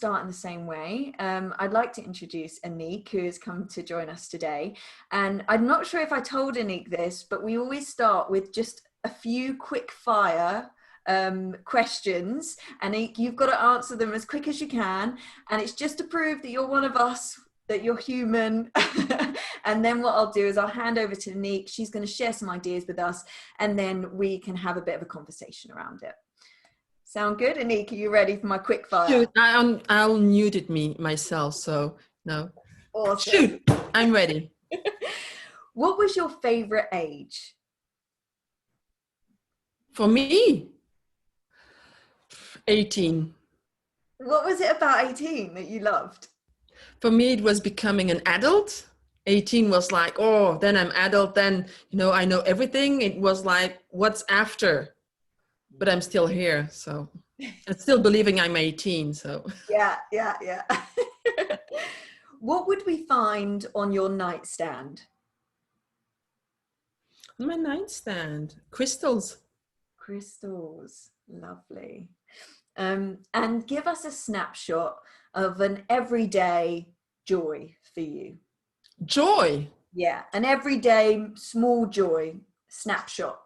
start in the same way. I'd like to introduce Annick, who has come to join us today. And I'm not sure if I told Annick this, but we always start with just a few quick fire questions. Annick, you've got to answer them as quick as you can. And it's just to prove that you're one of us, that you're human. And then what I'll do is I'll hand over to Annick. She's going to share some ideas with us, and then we can have a bit of a conversation around it. Sound good? Annick, are you ready for my quick fire? Shoot, I'll muted myself, so no. Awesome. Shoot, I'm ready. What was your favorite age? For me, 18. What was it about 18 that you loved? For me, it was becoming an adult. 18 was like, oh, then I'm adult, then, I know everything. It was like, what's after? But I'm still here, so I'm still believing I'm 18, so. Yeah. What would we find on your nightstand? My nightstand, crystals. Crystals, lovely. And give us a snapshot of an everyday joy for you. Joy? Yeah, an everyday small joy snapshot.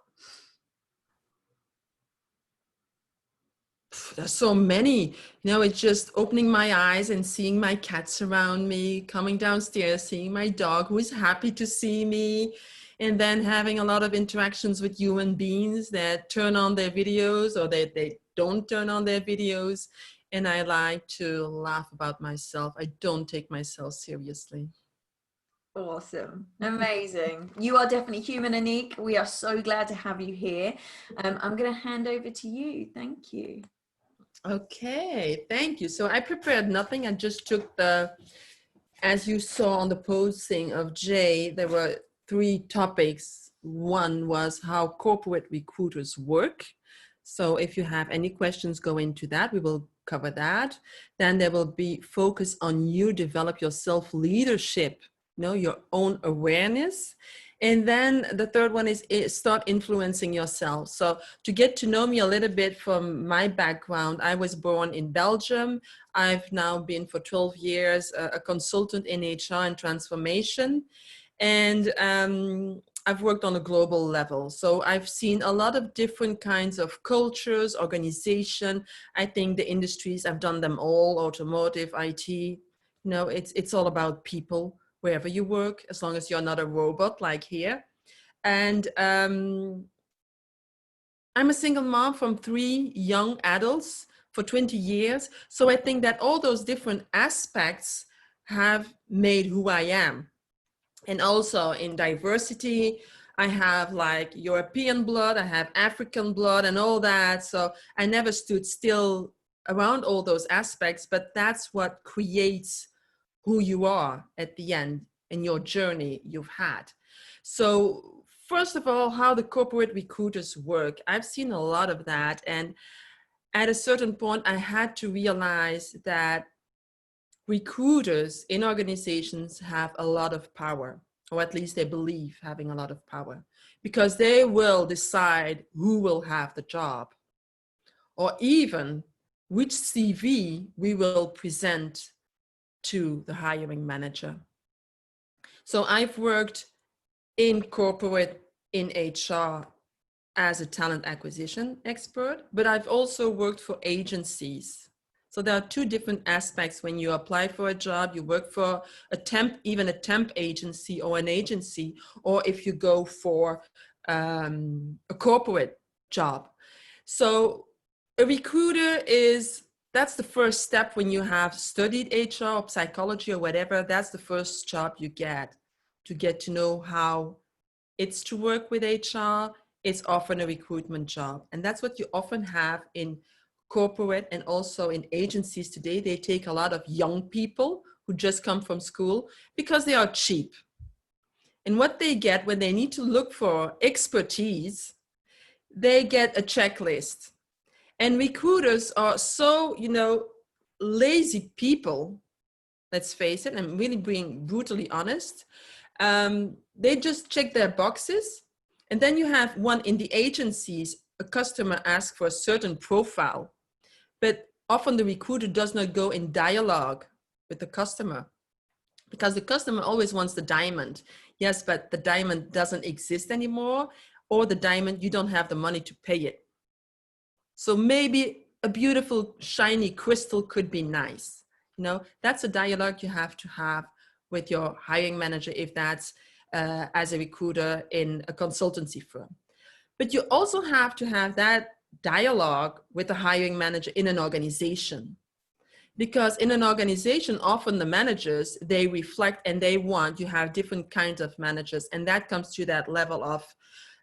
There's so many, it's just opening my eyes and seeing my cats around me, coming downstairs, seeing my dog who is happy to see me, and then having a lot of interactions with human beings that turn on their videos or they don't turn on their videos. And I like to laugh about myself. I don't take myself seriously. Awesome. Amazing. You are definitely human, Annick. We are so glad to have you here. I'm going to hand over to you. Thank you. Okay, thank you. So I prepared nothing. I just took as you saw on the posting of Jay, there were 3 topics. One was how corporate recruiters work. So if you have any questions, go into that. We will cover that. Then there will be focus on you develop your self-leadership, your own awareness. And then the third one is start influencing yourself. So to get to know me a little bit from my background, I was born in Belgium. I've now been for 12 years a consultant in HR and transformation. And I've worked on a global level. So I've seen a lot of different kinds of cultures, organization. I think the industries, I've done them all, automotive, IT, it's all about people. Wherever you work, as long as you're not a robot like here. And I'm a single mom from 3 young adults for 20 years. So I think that all those different aspects have made who I am. And also in diversity, I have like European blood, I have African blood and all that. So I never stood still around all those aspects, but that's what creates who you are at the end in your journey you've had. So first of all, how the corporate recruiters work. I've seen a lot of that. And at a certain point, I had to realize that recruiters in organizations have a lot of power, or at least they believe having a lot of power, because they will decide who will have the job, or even which CV we will present to the hiring manager. So I've worked in corporate, in HR as a talent acquisition expert, but I've also worked for agencies. So there are 2 different aspects. When you apply for a job, you work for even a temp agency or an agency, or if you go for a corporate job. So a recruiter that's the first step when you have studied HR or psychology or whatever. That's the first job you get to know how it's to work with HR. It's often a recruitment job. And that's what you often have in corporate and also in agencies today. They take a lot of young people who just come from school because they are cheap. And what they get when they need to look for expertise, they get a checklist. And recruiters are so, lazy people, let's face it, I'm really being brutally honest. They just check their boxes. And then you have one in the agencies, a customer asks for a certain profile, but often the recruiter does not go in dialogue with the customer, because the customer always wants the diamond. Yes, but the diamond doesn't exist anymore, or the diamond, you don't have the money to pay it. So maybe a beautiful shiny crystal could be nice. You know, that's a dialogue you have to have with your hiring manager, if that's as a recruiter in a consultancy firm. But you also have to have that dialogue with the hiring manager in an organization. Because in an organization, often the managers, they reflect and they want, you have different kinds of managers, and that comes to that level of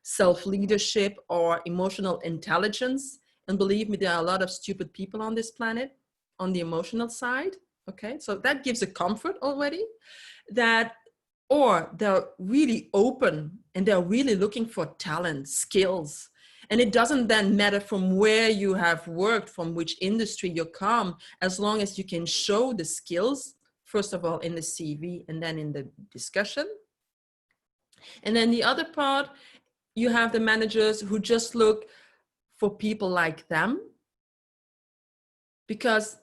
self-leadership or emotional intelligence. And believe me, there are a lot of stupid people on this planet on the emotional side. Okay, so that gives a comfort already, that, or they're really open and they're really looking for talent, skills. And it doesn't then matter from where you have worked, from which industry you come, as long as you can show the skills, first of all, in the CV and then in the discussion. And then the other part, you have the managers who just look for people like them, because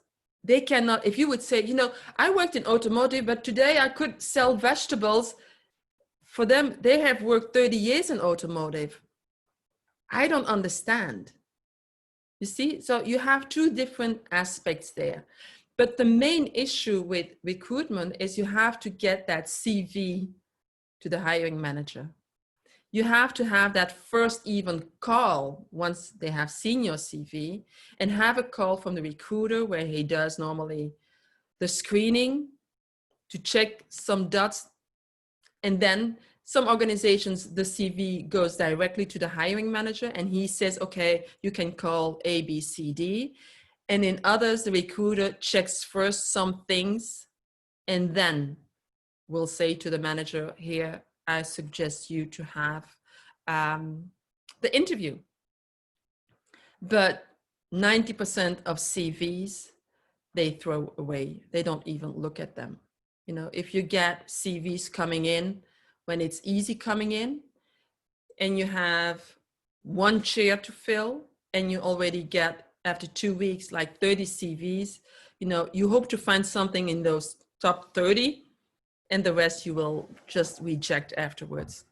they cannot, if you would say, you know, I worked in automotive, but today I could sell vegetables. For them, they have worked 30 years in automotive. I don't understand. You see, so you have two different aspects there. But the main issue with recruitment is you have to get that CV to the hiring manager. You have to have that first even call once they have seen your CV, and have a call from the recruiter where he does normally the screening to check some dots. And then some organizations, the CV goes directly to the hiring manager and he says, okay, you can call A, B, C, D. And in others, the recruiter checks first some things and then will say to the manager, here, I suggest you to have the interview. But 90% of CVs, they throw away. They don't even look at them. You know, if you get CVs coming in when it's easy coming in, and you have one chair to fill, and you already get, after 2 weeks, like 30 CVs, you know, you hope to find something in those top 30, and the rest you will just reject afterwards.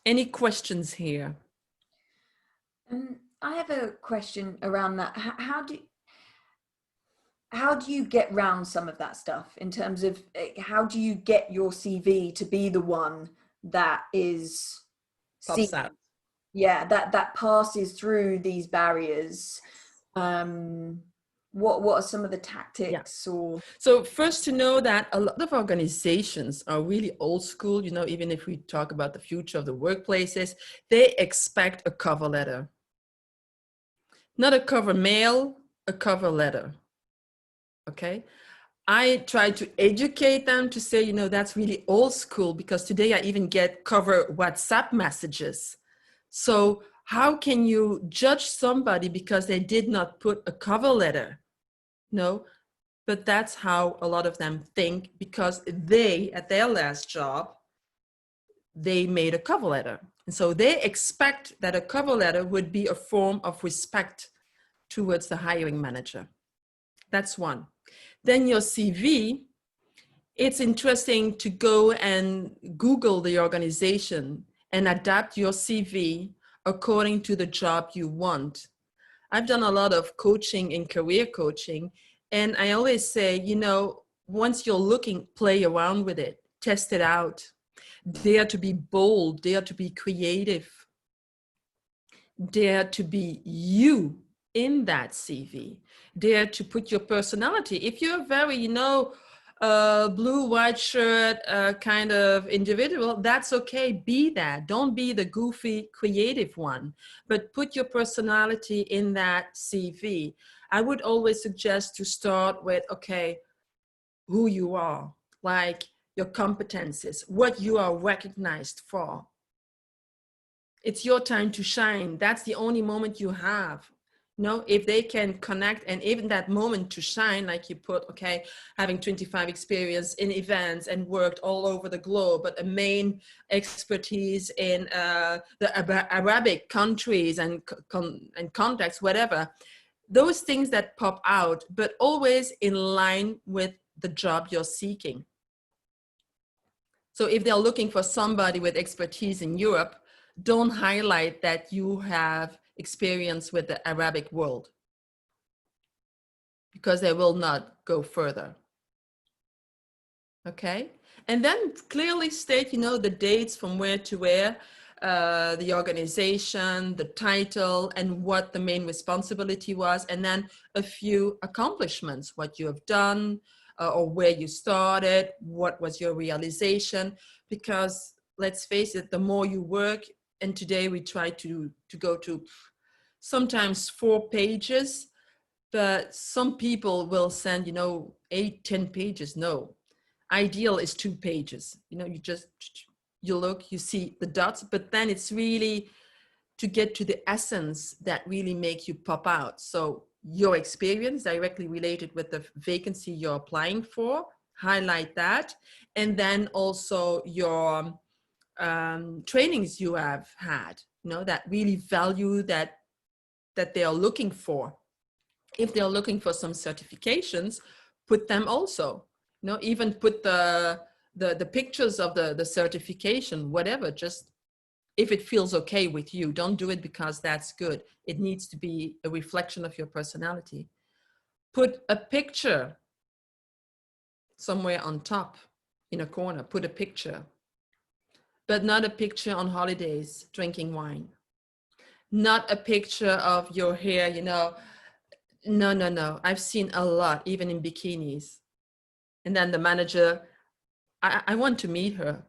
Any questions here? I have a question around that. How do you get round some of that stuff, in terms of how do you get your CV to be the one that is Pops out. Yeah, that passes through these barriers? What are some of the tactics? Yeah. Or so first, to know that a lot of organizations are really old school, you know, even if we talk about the future of the workplaces, they expect a cover letter. Not a cover mail, a cover letter. Okay. I try to educate them to say, you know, that's really old school, because today I even get cover WhatsApp messages. So how can you judge somebody because they did not put a cover letter? No, but that's how a lot of them think, because they, at their last job, they made a cover letter. And so they expect that a cover letter would be a form of respect towards the hiring manager. That's one. Then your CV, it's interesting to go and Google the organization and adapt your CV according to the job you want. I've done a lot of coaching and career coaching, and I always say, you know, once you're looking, play around with it, test it out, dare to be bold, dare to be creative, dare to be you in that CV, dare to put your personality. If you're very, you know, blue, white shirt kind of individual, that's okay, be that. Don't be the goofy, creative one, but put your personality in that CV. I would always suggest to start with, okay, who you are, like your competencies, what you are recognized for. It's your time to shine. That's the only moment you have. if they can connect, and even that moment to shine, like you put, okay, having 25 experience in events and worked all over the globe, but a main expertise in the Arabic countries and contexts, whatever, those things that pop out, but always in line with the job you're seeking. So if they're looking for somebody with expertise in Europe, don't highlight that you have experience with the Arabic world, because they will not go further. Okay? And then clearly state, the dates from where to where, the organization, the title, and what the main responsibility was, and then a few accomplishments, what you have done, or where you started, what was your realization, because let's face it, the more you work, and today we try to go to sometimes 4 pages, but some people will send, 8, 10 pages. No, ideal is 2 pages. You look, you see the dots, but then it's really to get to the essence that really make you pop out. So your experience directly related with the vacancy you're applying for, highlight that. And then also your trainings you have had, that really value that they are looking for. If they're looking for some certifications, put them also, even put the pictures of the certification, whatever, just if it feels okay with you. Don't do it because that's good. It needs to be a reflection of your personality. Put a picture somewhere on top in a corner, put a picture, but not a picture on holidays drinking wine. Not a picture of your hair, No. I've seen a lot, even in bikinis. And then the manager, I want to meet her.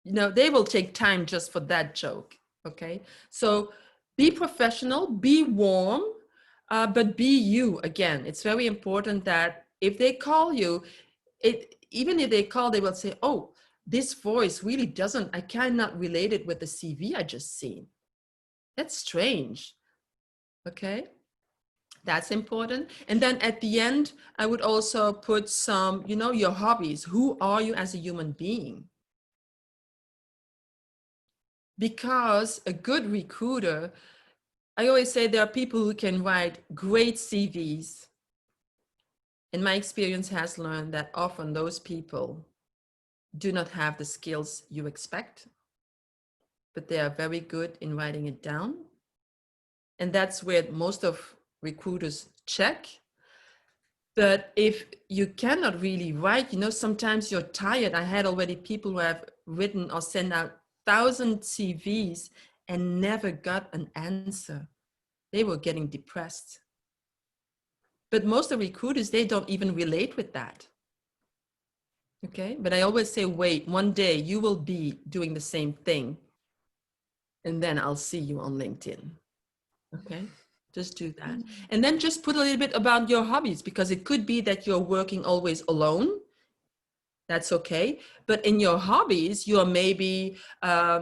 They will take time just for that joke, okay? So be professional, be warm, but be you. Again, it's very important that if they call you, even if they call, they will say, oh, this voice really I cannot relate it with the CV I just seen. That's strange, okay? That's important. And then at the end, I would also put some, your hobbies. Who are you as a human being? Because a good recruiter, I always say there are people who can write great CVs. And my experience has learned that often those people do not have the skills you expect, but they are very good in writing it down. And that's where most of recruiters check. But if you cannot really write, sometimes you're tired. I had already people who have written or sent out 1,000 CVs and never got an answer. They were getting depressed. But most of the recruiters, they don't even relate with that. Okay, but I always say, wait, one day you will be doing the same thing. And then I'll see you on LinkedIn. Okay, just do that. And then just put a little bit about your hobbies, because it could be that you're working always alone. That's okay. But in your hobbies, you are maybe, I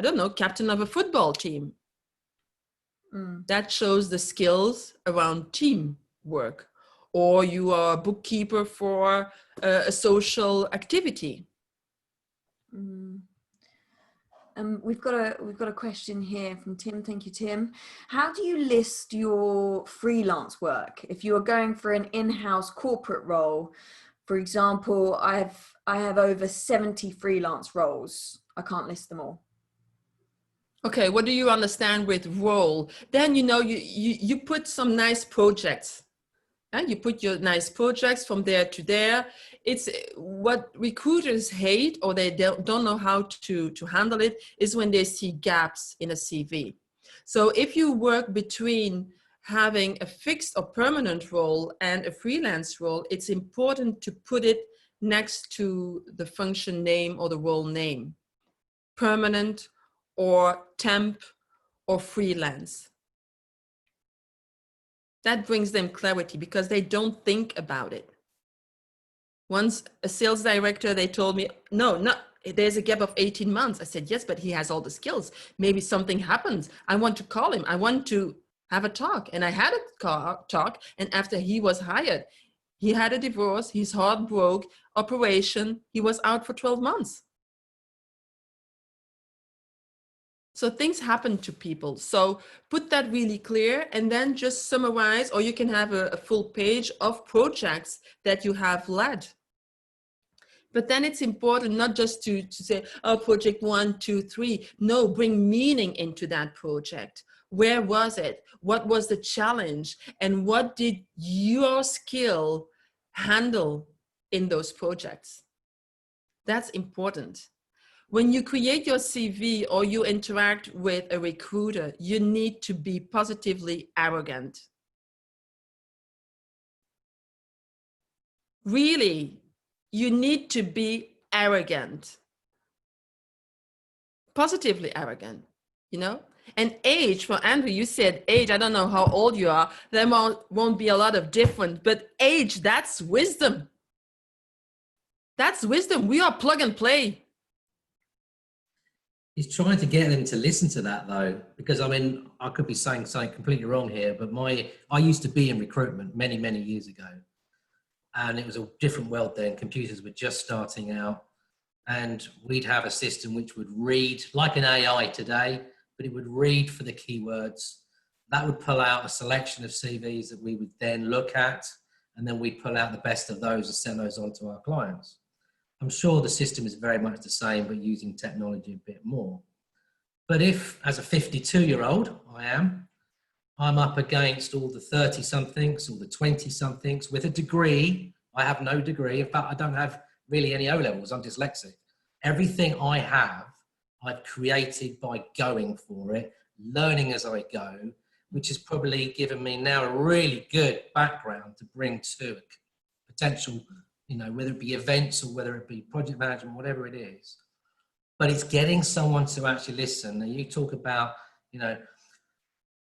don't know, captain of a football team. That shows the skills around teamwork. Or you are a bookkeeper for a social activity. We've got a question here from Tim. Thank you, Tim. How do you list your freelance work if you are going for an in-house corporate role? For example, I have over 70 freelance roles. I can't list them all. Okay, what do you understand with role? Then you put some nice projects. You put your nice projects from there to there. It's what recruiters hate, or they don't know how to handle it, is when they see gaps in a CV. So if you work between having a fixed or permanent role and a freelance role, it's important to put it next to the function name or the role name. Permanent or temp or freelance. That brings them clarity, because they don't think about it. Once a sales director, they told me, no, there's a gap of 18 months. I said, yes, but he has all the skills. Maybe something happens. I want to call him. I want to have a talk. And I had a talk. And after he was hired, he had a divorce, his heart broke, operation, he was out for 12 months. So things happen to people. So put that really clear and then just summarize, or you can have a full page of projects that you have led. But then it's important not just to say, oh, project 1, 2, 3. No, bring meaning into that project. Where was it? What was the challenge? And what did your skill handle in those projects? That's important. When you create your CV or you interact with a recruiter, you need to be positively arrogant. Really, you need to be arrogant. Positively arrogant, you know? And age, for Andrew, you said age, I don't know how old you are, there won't be a lot of difference, but age, that's wisdom. That's wisdom. We are plug and play. He's trying to get them to listen to that though, because I mean, I could be saying something completely wrong here, but I used to be in recruitment many, many years ago. And it was a different world then. Computers were just starting out. And we'd have a system which would read like an AI today, but it would read for the keywords. That would pull out a selection of CVs that we would then look at, and then we'd pull out the best of those and send those on to our clients. I'm sure the system is very much the same, but using technology a bit more. But if, as a 52-year-old, I'm up against all the 30-somethings, all the 20-somethings with a degree. I have no degree. In fact, I don't have really any O-levels. I'm dyslexic. Everything I have, I've created by going for it, learning as I go, which has probably given me now a really good background to bring to a potential, you know, whether it be events or whether it be project management, whatever it is. But it's getting someone to actually listen. And you talk about, you know,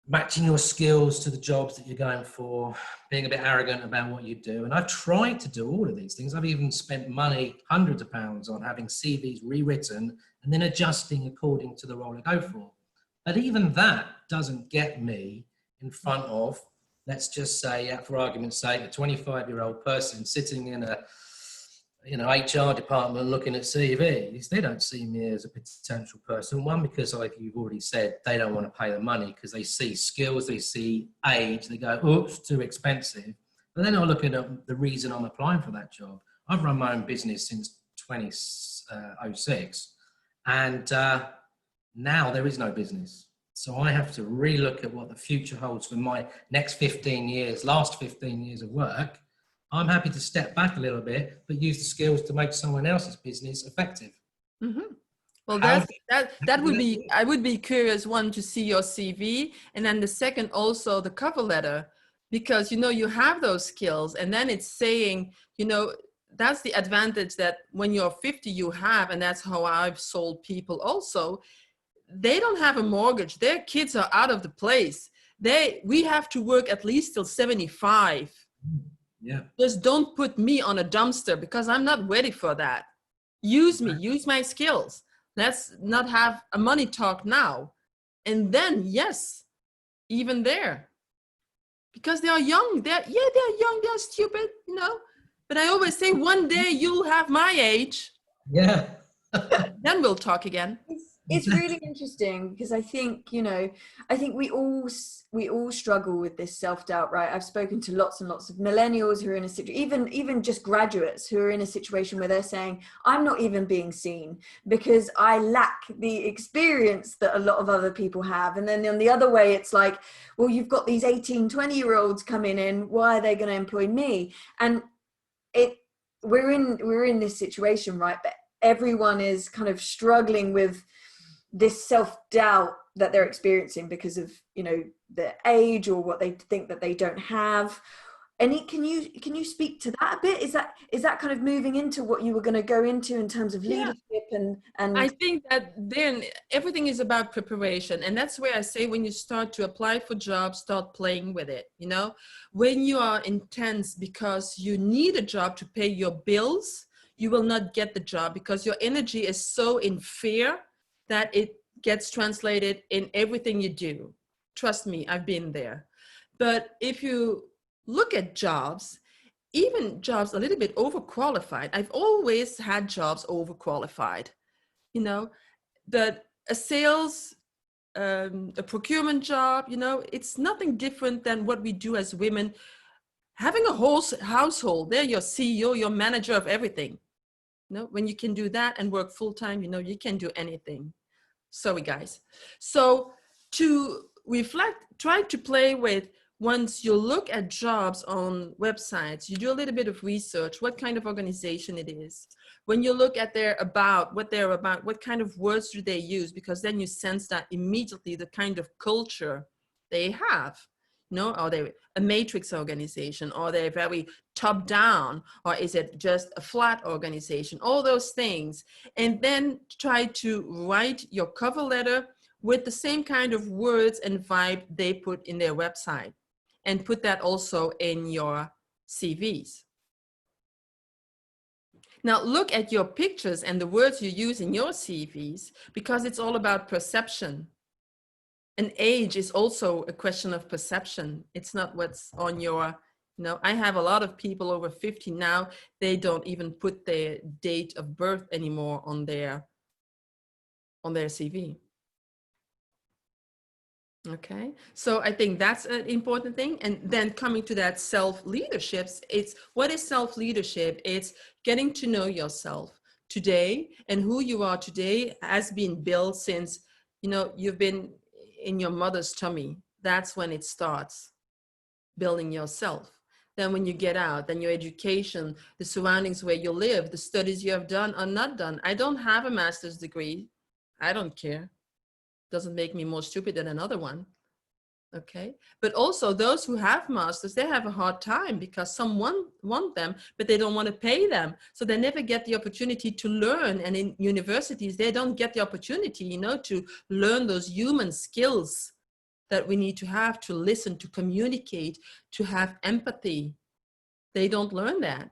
matching your skills to the jobs that you're going for, being a bit arrogant about what you do. And I've tried to do all of these things. I've even spent money, hundreds of pounds, on having CVs rewritten and then adjusting according to the role I go for. But even that doesn't get me in front of, let's just say, for argument's sake, a 25-year-old person sitting in a HR department looking at CVs. They don't see me as a potential person. One, because like you've already said, they don't want to pay the money because they see skills, they see age, they go, oops, too expensive. But they're not looking at the reason I'm applying for that job. I've run my own business since 2006, and now there is no business. So I have to relook at what the future holds for my next 15 years, last 15 years of work. I'm happy to step back a little bit, but use the skills to make someone else's business effective. Mm-hmm. Well, that would be, I would be curious, one, to see your CV, and then the second, also the cover letter, because, you know, you have those skills, and then it's saying, you know, that's the advantage that when you're 50 you have, and that's how I've sold people also. They don't have a mortgage. Their kids are out of the place. We have to work at least till 75. Yeah. Just don't put me on a dumpster because I'm not ready for that. Use me, use my skills. Let's not have a money talk now. And then, yes, even there. Because they are young. They're young, they're stupid, you know. But I always say, one day you'll have my age. Yeah. Then we'll talk again. It's really interesting because I think, you know, I think we all struggle with this self-doubt, right? I've spoken to lots and lots of millennials who are in a situation, even just graduates who are in a situation where they're saying, I'm not even being seen because I lack the experience that a lot of other people have. And then on the other way, it's like, well, you've got these 18, 20-year-olds coming in. Why are they going to employ me? And we're in this situation, right? But everyone is kind of struggling with this self-doubt that they're experiencing because of, you know, their age or what they think that they don't have. Annick, can you speak to that a bit? Is that kind of moving into what you were going to go into in terms of leadership? And I think that then everything is about preparation, and that's where I say, when you start to apply for jobs, start playing with it. You know, when you are intense because you need a job to pay your bills, you will not get the job because your energy is so in fear that it gets translated in everything you do. Trust me, I've been there. But if you look at jobs, even jobs a little bit overqualified, I've always had jobs overqualified, you know, that a sales, a procurement job, you know, it's nothing different than what we do as women. Having a whole household, they're your CEO, your manager of everything. You know, when you can do that and work full time, you know, you can do anything. Sorry, guys. So to reflect, try to play with, once you look at jobs on websites, you do a little bit of research, what kind of organization it is. When you look at what they're about, what kind of words do they use? Because then you sense that immediately the kind of culture they have. You know, are they a matrix organization? Are they very top down? Or is it just a flat organization? All those things. And then try to write your cover letter with the same kind of words and vibe they put in their website, and put that also in your CVs. Now look at your pictures and the words you use in your CVs, because it's all about perception. And age is also a question of perception. It's not what's on your, you know, I have a lot of people over 50 now, they don't even put their date of birth anymore on their CV. Okay, so I think that's an important thing. And then coming to that self-leadership, it's, what is self-leadership? It's getting to know yourself today, and who you are today has been built since, you know, you've been in your mother's tummy. That's when it starts, building yourself. Then when you get out, then your education, the surroundings where you live, the studies you have done or not done. I don't have a master's degree. I don't care. Doesn't make me more stupid than another one. Okay, but also those who have masters, they have a hard time because someone want them, but they don't want to pay them. So they never get the opportunity to learn. And in universities, they don't get the opportunity, you know, to learn those human skills that we need to have to listen, to communicate, to have empathy. They don't learn that.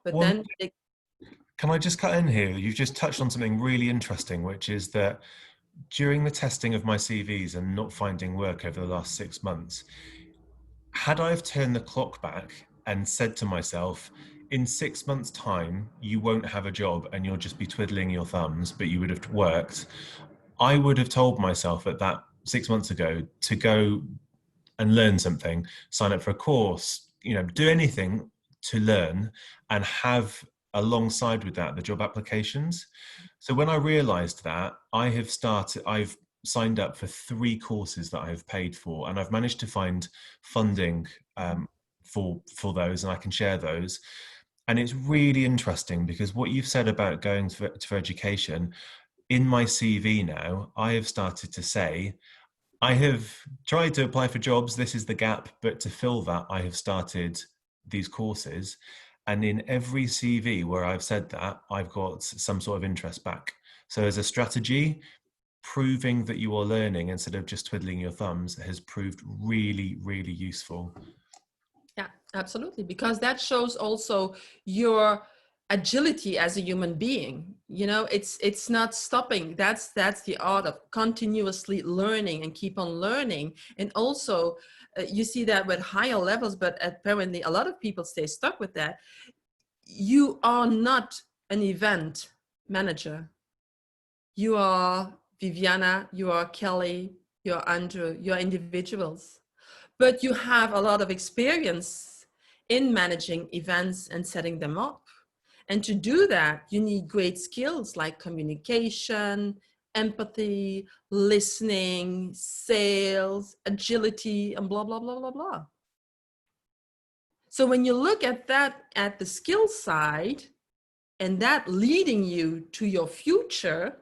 But Well, then can I just cut in here? You've just touched on something really interesting, which is that during the testing of my CVs and not finding work over the last 6 months, had I have turned the clock back and said to myself, in 6 months' time, you won't have a job and you'll just be twiddling your thumbs, but you would have worked, I would have told myself at that 6 months ago to go and learn something, sign up for a course, you know, do anything to learn, and have alongside with that the job applications. So when I realized that, I've signed up for 3 courses that I've paid for, and I've managed to find funding for those, and I can share those. And it's really interesting because what you've said about going for education, in my CV now, I have started to say, I have tried to apply for jobs, this is the gap, but to fill that, I have started these courses. And in every CV where I've said that, I've got some sort of interest back. So as a strategy, proving that you are learning instead of just twiddling your thumbs has proved really, really useful. yeah, absolutely. Because that shows also your agility as a human being. You know, it's not stopping. That's the art of continuously learning and keep on learning. And also you see that with higher levels, but apparently a lot of people stay stuck with that. You are not an event manager. You are Viviana, you are Kelly, you're Andrew, you're individuals. But you have a lot of experience in managing events and setting them up. And to do that, you need great skills like communication, empathy, listening, sales, agility, and blah, blah, blah, blah, blah. So when you look at that, at the skill side, and that leading you to your future,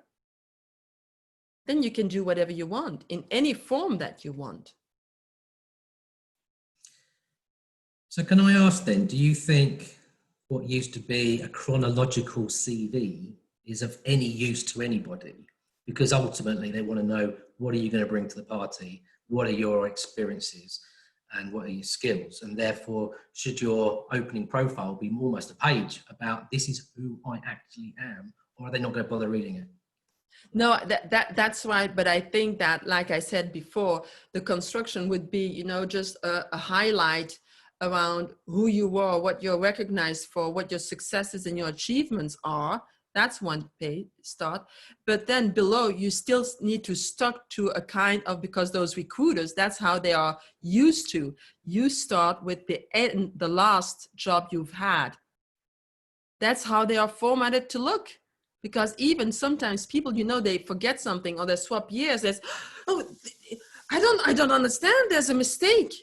then you can do whatever you want in any form that you want. So can I ask then, do you think what used to be a chronological CV is of any use to anybody? Because ultimately they want to know, what are you going to bring to the party? What are your experiences and what are your skills? And therefore, should your opening profile be almost a page about this is who I actually am, or are they not going to bother reading it? No, that's right. But I think that, like I said before, the construction would be, you know, just a highlight around who you were, what you're recognized for, what your successes and your achievements are. That's one page start. But then below, you still need to stuck to a kind of, because those recruiters, that's how they are used to. You start with the end, the last job you've had. That's how they are formatted to look. Because even sometimes people, you know, they forget something or they swap years. There's, oh, I don't understand. There's a mistake.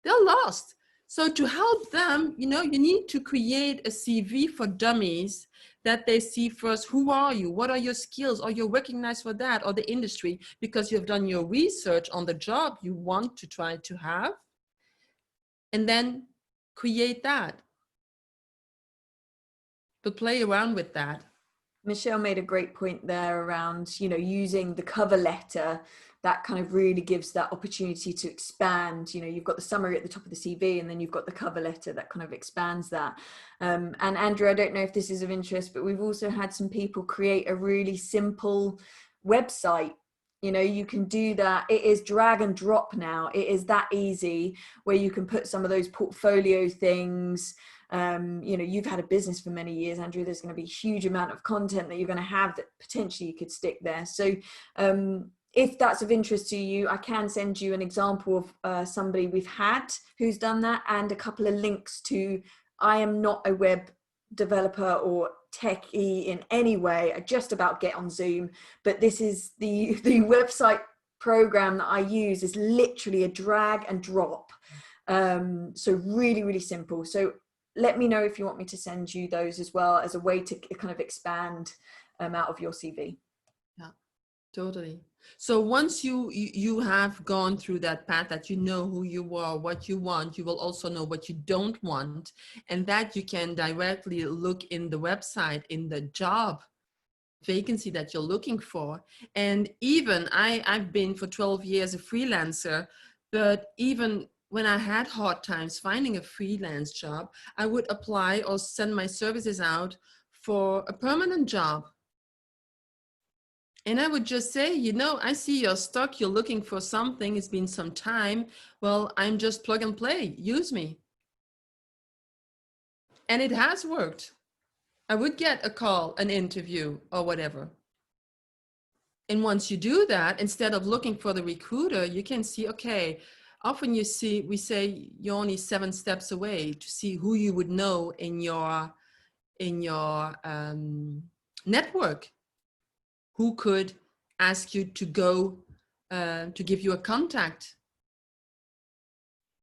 They're lost. So to help them, you know, you need to create a CV for dummies that they see first. Who are you? What are your skills? Are you recognized for that or the industry? Because you've done your research on the job you want to try to have. And then create that. But play around with that. Michelle made a great point there around, you know, using the cover letter. That kind of really gives that opportunity to expand. You know, you've got the summary at the top of the CV, and then you've got the cover letter that kind of expands that. And Andrew, I don't know if this is of interest, but we've also had some people create a really simple website. You know, you can do that. It is drag and drop now. It is that easy, where you can put some of those portfolio things. You know, you've had a business for many years, Andrew. There's going to be a huge amount of content that you're going to have that potentially you could stick there. So if that's of interest to you, I can send you an example of somebody we've had who's done that, and a couple of links to, I am not a web developer or techie in any way. I just about get on Zoom, but this is the website program that I use is literally a drag and drop. So really, really simple. So let me know if you want me to send you those as well, as a way to kind of expand out of your CV. Yeah, totally. So once you have gone through that path, that you know who you are, what you want, you will also know what you don't want, and that you can directly look in the website, in the job vacancy that you're looking for. And even I've been for 12 years a freelancer, but even when I had hard times finding a freelance job, I would apply or send my services out for a permanent job. And I would just say, you know, I see you're stuck, you're looking for something, it's been some time. Well, I'm just plug and play, use me. And it has worked. I would get a call, an interview, or whatever. And once you do that, instead of looking for the recruiter, you can see, okay, often we say you're only 7 steps away to see who you would know in your network, who could ask you to go to give you a contact.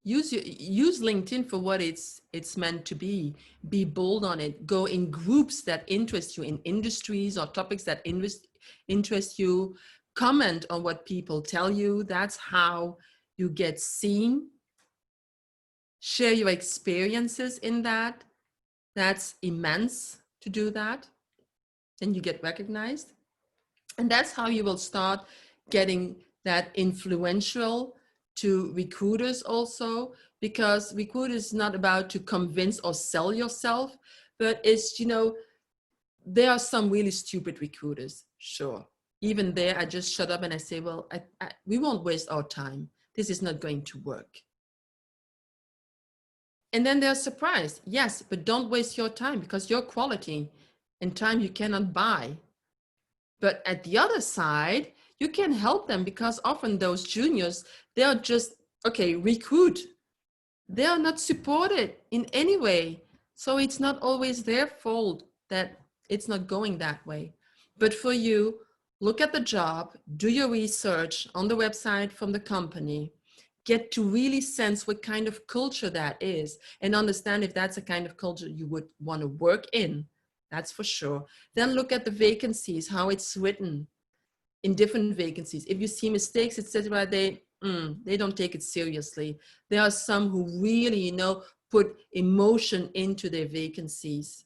Use LinkedIn for what it's meant to be. Be bold on it. Go in groups that interest you, in industries or topics that interest you. Comment on what people tell you. That's how you get seen. Share your experiences in that. That's immense to do that. Then you get recognized. And that's how you will start getting that influential to recruiters also, because recruiters is not about to convince or sell yourself, but it's, you know, there are some really stupid recruiters, sure. Even there, I just shut up and I say, well, we won't waste our time. This is not going to work. And then they're surprised. Yes, but don't waste your time, because your quality and time you cannot buy. But at the other side, you can help them, because often those juniors, they're just, okay, recruit. They are not supported in any way. So it's not always their fault that it's not going that way. But for you, look at the job, do your research on the website from the company, get to really sense what kind of culture that is, and understand if that's a kind of culture you would want to work in. That's for sure. Then look at the vacancies, how it's written in different vacancies. If you see mistakes, etc., they don't take it seriously. There are some who really, you know, put emotion into their vacancies,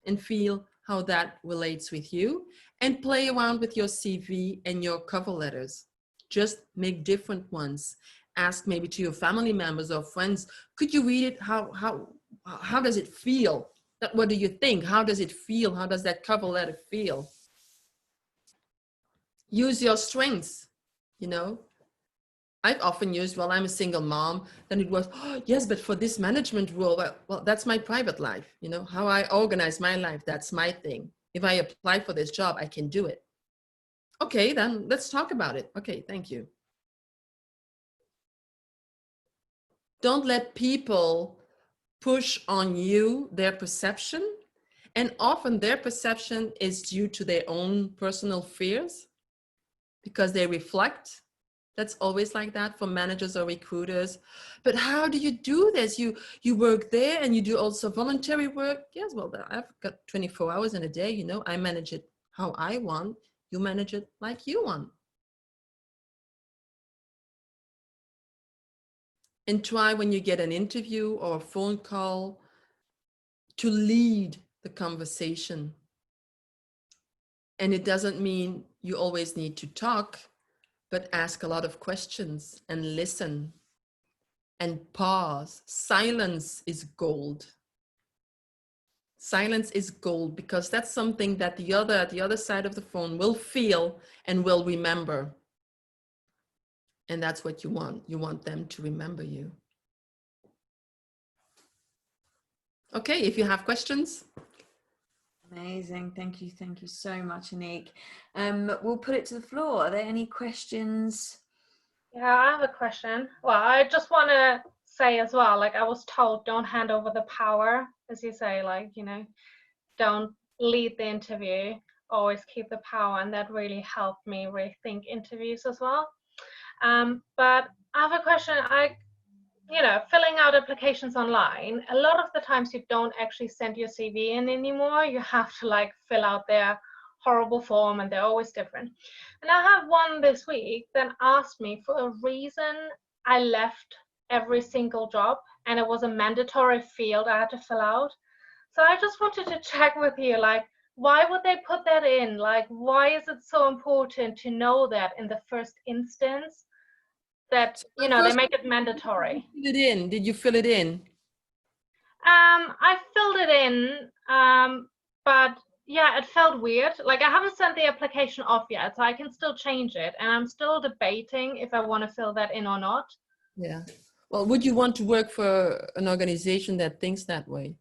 and feel how that relates with you, and play around with your CV and your cover letters. Just make different ones. Ask maybe to your family members or friends, could you read it? How does it feel? What do you think? How does it feel? How does that cover letter feel? use your strengths, you know. I've often used, well, I'm a single mom, then it was, oh, yes, but for this management role, well, that's my private life, you know, how I organize my life, that's my thing. If I apply for this job, I can do it. Okay, then let's talk about it. Okay, thank you. Don't let people push on you their perception. And often their perception is due to their own personal fears because they reflect. That's always like that for managers or recruiters. But how do you do this? You work there and you do also voluntary work. Yes, well, I've got 24 hours in a day, you know, I manage it how I want. You manage it like you want. And try when you get an interview or a phone call to lead the conversation. And it doesn't mean you always need to talk, but ask a lot of questions and listen and pause. Silence is gold. Silence is gold because that's something that the other side of the phone will feel and will remember. And that's what you want. You want them to remember you. Okay, if you have questions. Amazing. Thank you. Thank you so much, Annick. We'll put it to the floor. Are there any questions? Yeah, I have a question. Well, I just want to say as well, like I was told, don't hand over the power, as you say, like, you know, don't lead the interview, always keep the power. And that really helped me rethink interviews as well. But I have a question. You know, filling out applications online, a lot of the times you don't actually send your CV in anymore. You have to like fill out their horrible form and they're always different. And I have one this week that asked me for a reason I left every single job, and it was a mandatory field I had to fill out. So I just wanted to check with you, like, why would they put that in? Like, why is it so important to know that in the first instance? That, you know, they make it mandatory. Did you fill it in? I filled it in, but yeah, it felt weird. Like I haven't sent the application off yet, so I can still change it. And I'm still debating if I want to fill that in or not. Yeah. Well, would you want to work for an organization that thinks that way?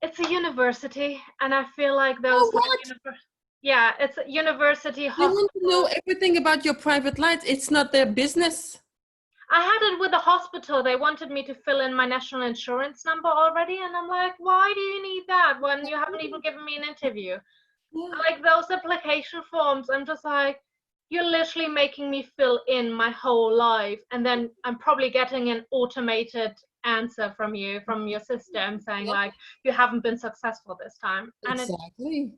It's a university, and I feel like those yeah, it's a university hospital. They want to know everything about your private life. It's not their business. I had it with the hospital. They wanted me to fill in my national insurance number already. And I'm like, why do you need that when you haven't even given me an interview? Yeah. Like those application forms, I'm just like, you're literally making me fill in my whole life. And then I'm probably getting an automated answer from you, from your system saying like, you haven't been successful this time. And exactly.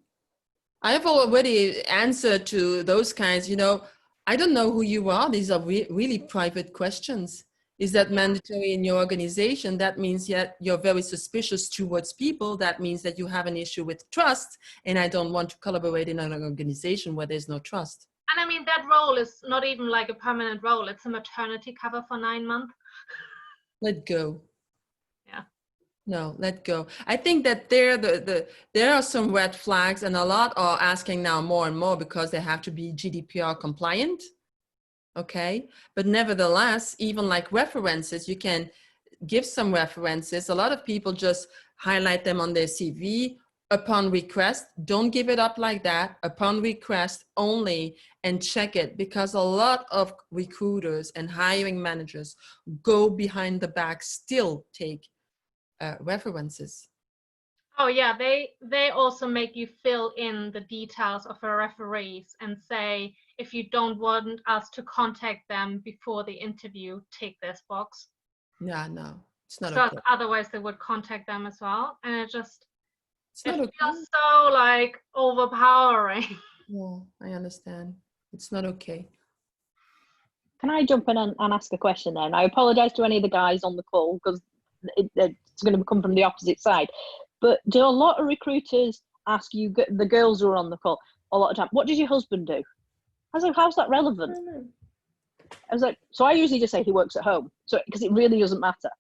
I've already answered to those kinds, you know, I don't know who you are. These are really private questions. Is that mandatory in your organization? That means you're very suspicious towards people. That means that you have an issue with trust. And I don't want to collaborate in an organization where there's no trust. And I mean, that role is not even like a permanent role. It's a maternity cover for 9 months. Let go. Yeah. No, let go. I think that there are some red flags, and a lot are asking now more and more because they have to be GDPR compliant. Okay. But nevertheless, even like references, you can give some references. A lot of people just highlight them on their CV upon request. Don't give it up like that. Upon request only, and check it, because a lot of recruiters and hiring managers go behind the back, still take references. Oh yeah, they also make you fill in the details of a referees and say, if you don't want us to contact them before the interview, tick this box. Yeah, no, it's not because okay. Otherwise they would contact them as well, and it feels okay. so like overpowering. Yeah, I understand. It's not okay. Can I jump in and ask a question then? I apologize to any of the guys on the call because it's going to come from the opposite side. But do a lot of recruiters ask you, the girls who are on the call, a lot of time, what does your husband do? I was like, how's that relevant? I was like, so I usually just say he works at home, so because it really doesn't matter.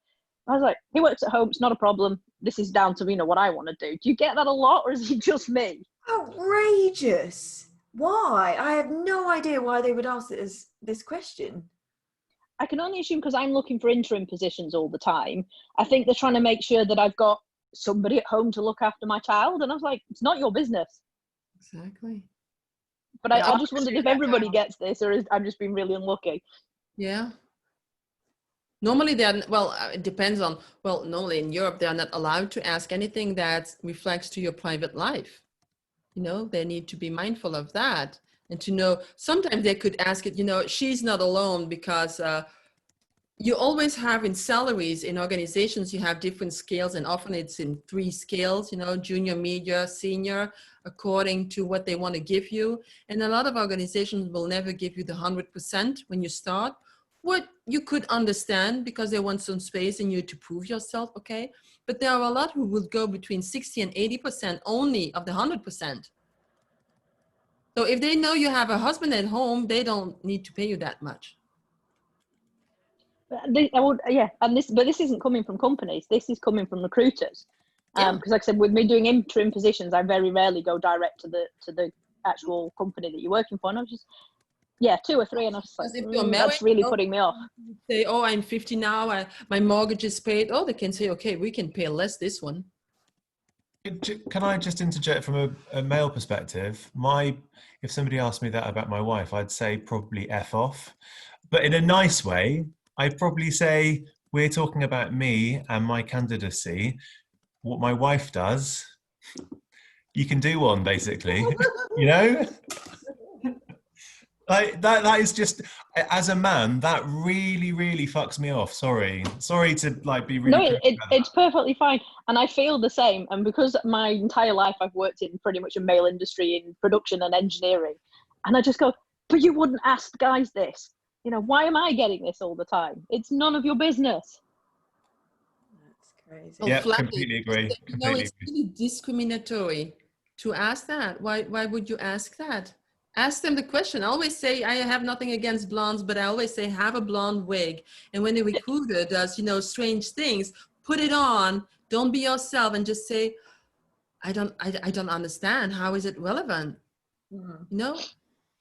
I was like, he works at home, it's not a problem. This is down to, you know, what I want to do. Do you get that a lot, or is it just me? Outrageous. Why? I have no idea why they would ask this question. I can only assume because I'm looking for interim positions all the time. I think they're trying to make sure that I've got somebody at home to look after my child. And I was like, it's not your business. Exactly. But I just wondered if everybody gets this, or I'm just being really unlucky. Yeah. Normally they're, well, it depends on, well, normally in Europe, they're not allowed to ask anything that reflects to your private life. You know, they need to be mindful of that and to know, sometimes they could ask it, you know, she's not alone, because you always have in salaries in organizations, you have different scales, and often it's in 3 scales, you know, junior, media, senior, according to what they want to give you. And a lot of organizations will never give you the 100% when you start. What you could understand, because they want some space in you to prove yourself, okay? But there are a lot who will go between 60 and 80% only of the 100%. So if they know you have a husband at home, they don't need to pay you that much. Yeah, and this isn't coming from companies. This is coming from recruiters. Yeah. Because like I said, with me doing interim positions, I very rarely go direct to the actual company that you're working for. And I was just, 2 or 3, and I was like, that's really putting me off. Say, oh, I'm 50 now, my mortgage is paid. Oh, they can say, okay, we can pay less this one. Can I just interject from a male perspective? If somebody asked me that about my wife, I'd say probably F off. But in a nice way, I'd probably say, we're talking about me and my candidacy. What my wife does, you can do one, basically. You know? Like that is just, as a man, that really, really fucks me off. Sorry to like be really. No, it's perfectly fine, and I feel the same. And because my entire life I've worked in pretty much a male industry in production and engineering, and I just go, but you wouldn't ask guys this. You know, why am I getting this all the time? It's none of your business. That's crazy. Yeah, completely agree. No, it's really discriminatory to ask that. Why would you ask that? Ask them the question. I always say, I have nothing against blondes, but I always say, have a blonde wig. And when the recruiter does, you know, strange things, put it on. Don't be yourself and just say, I don't understand. How is it relevant? Mm. You know?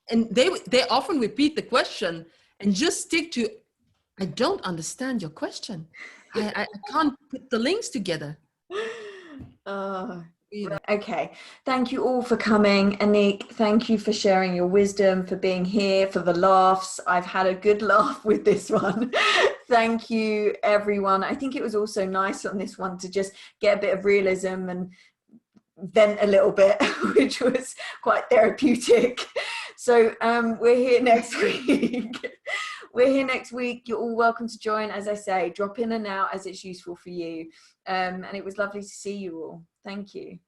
And they often repeat the question and just stick to, I don't understand your question. I can't put the links together. Okay, thank you all for coming. Annick, thank you for sharing your wisdom, for being here, for the laughs. I've had a good laugh with this one. Thank you, everyone. I think it was also nice on this one to just get a bit of realism and vent a little bit, which was quite therapeutic. So we're here next week. We're here next week. You're all welcome to join. As I say, drop in and out as it's useful for you. And it was lovely to see you all. Thank you.